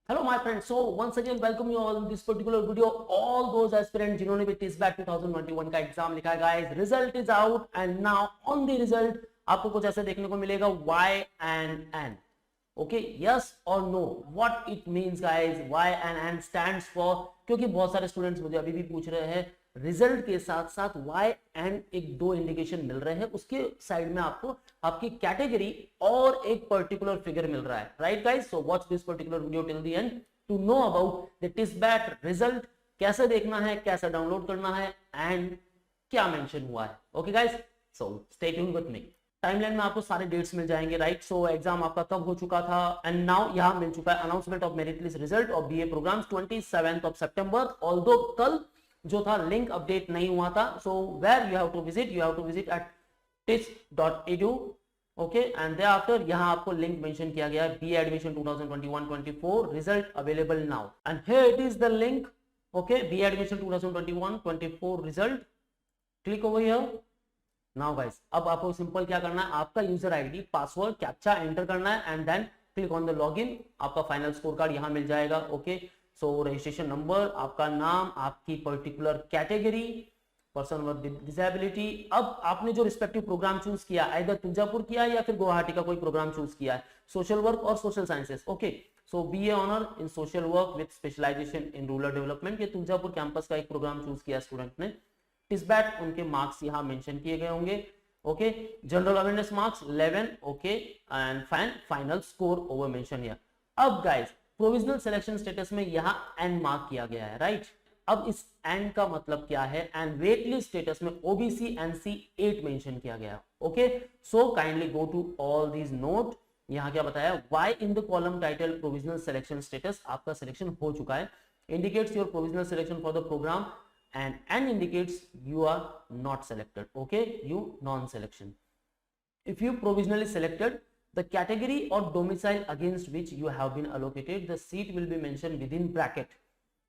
Hello my friends, so once again welcome you all in this particular video. All those aspirants जिन्होंने भी TISBAT 2021 का exam लिखा है guys, result is out and now on the result आपको कुछ ऐसा देखने को मिलेगा Y and N. Okay, yes or no? What it means guys? Y and N stands for, क्योंकि बहुत सारे स्टूडेंट्स मुझे अभी भी पूछ रहे हैं रिजल्ट के साथ साथ Y एंड एक दो इंडिकेशन मिल रहे हैं, उसके साइड में आपको आपकी कैटेगरी और एक पर्टिकुलर फिगर मिल रहा है, right guys? So watch this particular video till the end to know about the टिस्बैट रिजल्ट, कैसे देखना है, कैसे डाउनलोड करना है एंड क्या मेंशन हुआ है. Okay guys, so stay tuned with me. Timeline में आपको सारे डेट्स मिल जाएंगे, राइट? सो एग्जाम आपका कब हो चुका था एंड नाउ यहां मिल चुका है announcement of merit list result of BA programmes 27th ऑफ सितंबर. ऑल्दो कल जो था लिंक अपडेट नहीं हुआ था, so where you have to visit at tis.edu. Okay, and thereafter यहां आपको लिंक मेंशन किया गया है, B admission 2021-24 result available now and here it is the link. Okay, B admission 2021-24 result, click over here. Now guys, अब आपको simple क्या करना है, आपका user ID password captcha enter करना है and then click on the login. आपका final scorecard यहां मिल जाएगा. ओके, सो रजिस्ट्रेशन नंबर, आपका नाम, आपकी particular category, person with disability. अब आपने जो रिस्पेक्टिव प्रोग्राम चूज किया, आइदर तुंजापुर किया है या फिर गुवाहाटी का कोई प्रोग्राम चूज किया है, सोशल वर्क और social sciences. Okay, so BA honour in social work with specialisation in rural development, ये तुंजापुर कैंपस का एक प्रोग्राम चूज किया स्टूडेंट ने. टिस्बैट उनके मार्क्स यहां मेंशन किए गए होंगे. Okay, general awareness marks 11. Okay, and final score over mention here. अब गाइस, प्रोविजनल सिलेक्शन स्टेटस में यहां एन मार्क किया गया है, राइट? अब इस एन का मतलब क्या है, एंड वेट लिस्ट स्टेटस में ओबीसी एनसी 8 मेंशन किया गया है. Okay, so kindly go to all these note. यहां क्या बताया, Y in the column title provisional selection status, आपका सिलेक्शन हो चुका है, indicates your provisional selection for the programme and N indicates you are not selected. Okay, you non-selection. If you provisionally selected, the category or domicile against which you have been allocated, the seat will be mentioned within bracket.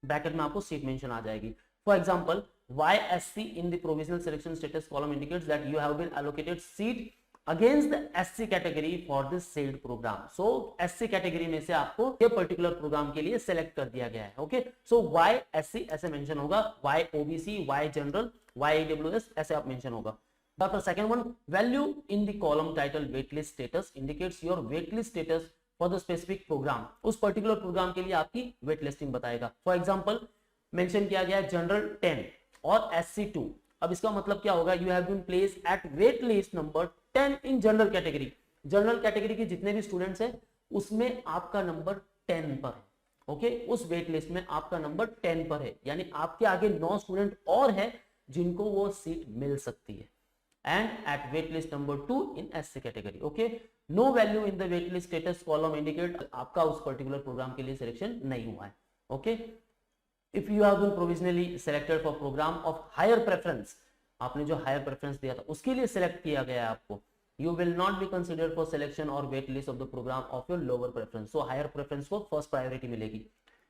Bracket में आपको seat mention आ जाएगी. For example, YSC in the provisional selection status column indicates that you have been allocated seat against the SC category for this said program. So SC category में से आपको ये particular programme के लिए select कर दिया गया है. ओके, सो Y SC ऐसे मेंशन होगा, Y OBC, Y general, Y AWS ऐसे आप मेंशन होगा. After second one, value in the column title waitlist status indicates your waitlist status for the specific program. उस पर्टिकुलर प्रोग्राम के लिए आपकी wait listing बताएगा. फॉर एग्जाम्पल मेंशन किया गया है जनरल 10 और SC 2. अब इसका मतलब क्या होगा, you have been placed at wait list number 10 in general category. General category के जितने भी स्टूडेंट्स हैं उसमें आपका नंबर 10 पर है. ओके, उस वेट लिस्ट में आपका नंबर 10 पर है, यानी आपके आगे 9 स्टूडेंट और है जिनको वो सीट मिल सकती है. And at wait list number 2 in SC category. Okay, no value in the wait list status column indicate आपका उस पर्टिकुलर प्रोग्राम के लिए सिलेक्शन नहीं हुआ है. Okay, if you have been provisionally selected for program of higher preference, आपने जो higher preference दिया था उसके लिए select किया गया है आपको, you will not be considered for selection or wait list of the program of your lower preference. So higher preference को first priority मिलेगी.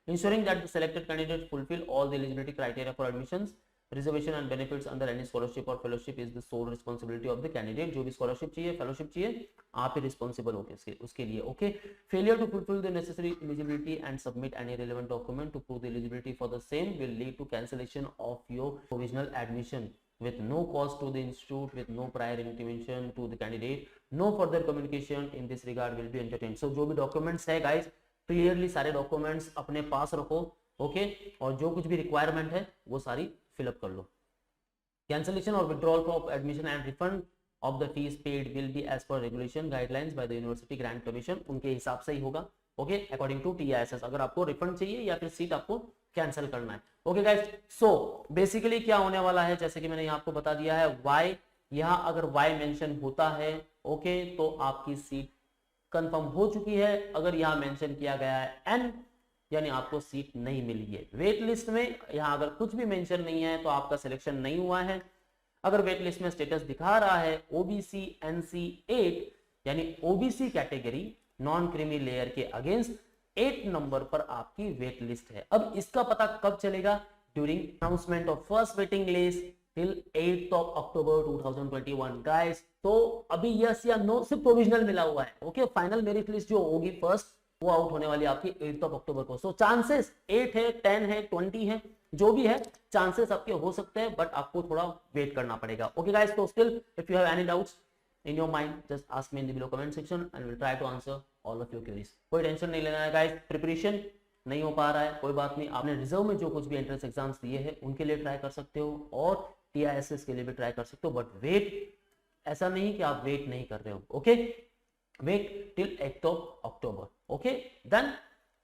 Ensuring that the selected candidate fulfill all the eligibility criteria for admissions, reservation and benefits under any scholarship or fellowship is the sole responsibility of the candidate. जो भी scholarship चाहिए, fellowship चाहिए, आप ही responsible हो उसके लिए. Okay, failure to fulfill the necessary eligibility and submit any relevant document to prove the eligibility for the same will lead to cancellation of your provisional admission with no cost to the institute, with no prior intimation to the candidate. No further communication in this regard will be entertained. So जो भी documents है guys, clearly सारे documents अपने पास रखो. Okay, और जो कुछ भी रिक्वायरमेंट है वो सारी फिलअप कर लो. कैंसलेशन और withdrawal of admission and refund of the fees paid will be as per regulation guidelines by the University Grant Commission. उनके हिसाब से ही होगा. ओके, अकॉर्डिंग टू TISS, अगर आपको रिफंड चाहिए या फिर सीट आपको कैंसिल करना है. ओके गाइस, सो बेसिकली क्या होने वाला है, जैसे कि मैंने यहाँ आपको बता दिया है, वाई, यहाँ अगर वाई मेंशन होता है ओके तो आपकी सीट कंफर्म हो चुकी है. अगर यहाँ मेंशन किया गया है एन, यानी आपको सीट नहीं मिली है. वेट लिस्ट में यहां अगर कुछ भी मेंशन नहीं है तो आपका सिलेक्शन नहीं हुआ है. अगर वेट लिस्ट में स्टेटस दिखा रहा है ओबीसी एनसी 8, यानी OBC category non creamy layer के अगेंस्ट 8 नंबर पर आपकी वेट लिस्ट है. अब इसका पता कब चलेगा, during announcement of first waiting list till 8th of October 2021 guys. तो अभी यस या नो सिर्फ प्रोविजनल मिला हुआ है. ओके, फाइनल मेरिट लिस्ट जो होगी फर्स्ट वो आउट होने वाली आपकी 8 अक्टूबर को। सो चांसेस 8 है, 10 है, 20 है, जो भी है चांसेस आपके हो सकते हैं, बट आपको थोड़ा वेट करना पड़ेगा। ओके गाइस, तो still if you have any doubts in your mind, just ask me in the below comment section and we'll try to answer all of your queries. कोई टेंशन नहीं लेना है guys, preparation नहीं हो पा रहा है कोई बात नहीं, आपने रिजर्व में जो कुछ भी एंट्रेंस एग्जाम्स दिए हैं उनके लिए ट्राई कर सकते हो और TISS के लिए भी ट्राई कर सकते हो, बट वेट ऐसा नहीं कि आप वेट नहीं कर रहे हो। Okay, wait till 8th of October। Okay, then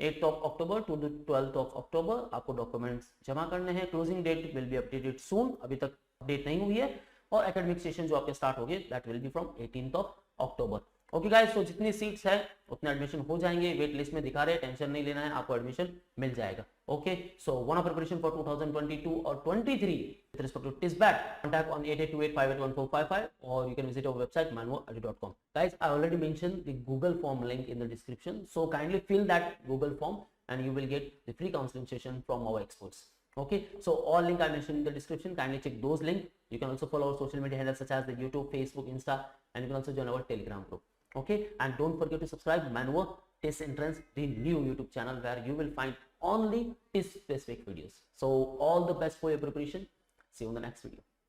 8th of October to the 12th of October आपको डॉक्यूमेंट्स जमा करने हैं। Closing date will be updated soon, अभी तक अपडेट नहीं हुई है, और एकेडमिक सेशन जो आपके स्टार्ट होगी that will be from 18th of October। Okay guys, तो जितनी सीट्स है उतने एडमिशन हो जाएंगे, वेट लिस्ट में दिखा रहे हैं, टेंशन नहीं लेना है, आपको एडमिशन मिल जाएगा। Okay, so one of preparation for 2022 और 23 with respect to TISBAT, contact on 8828581455 or you can visit our website manvoedu.com. Guys, I already mentioned the Google form link in the description, so kindly fill that Google form and you will get the free counseling session from our experts. Okay, so all link I mentioned in the description, kindly check those links. You can also follow our social media handles such as the YouTube, Facebook, Insta, and you can also join our Telegram group. Okay, and don't forget to subscribe Manvo TIS Entrance, the new YouTube channel where you will find only TIS specific videos. So all the best for your preparation. See you in the next video.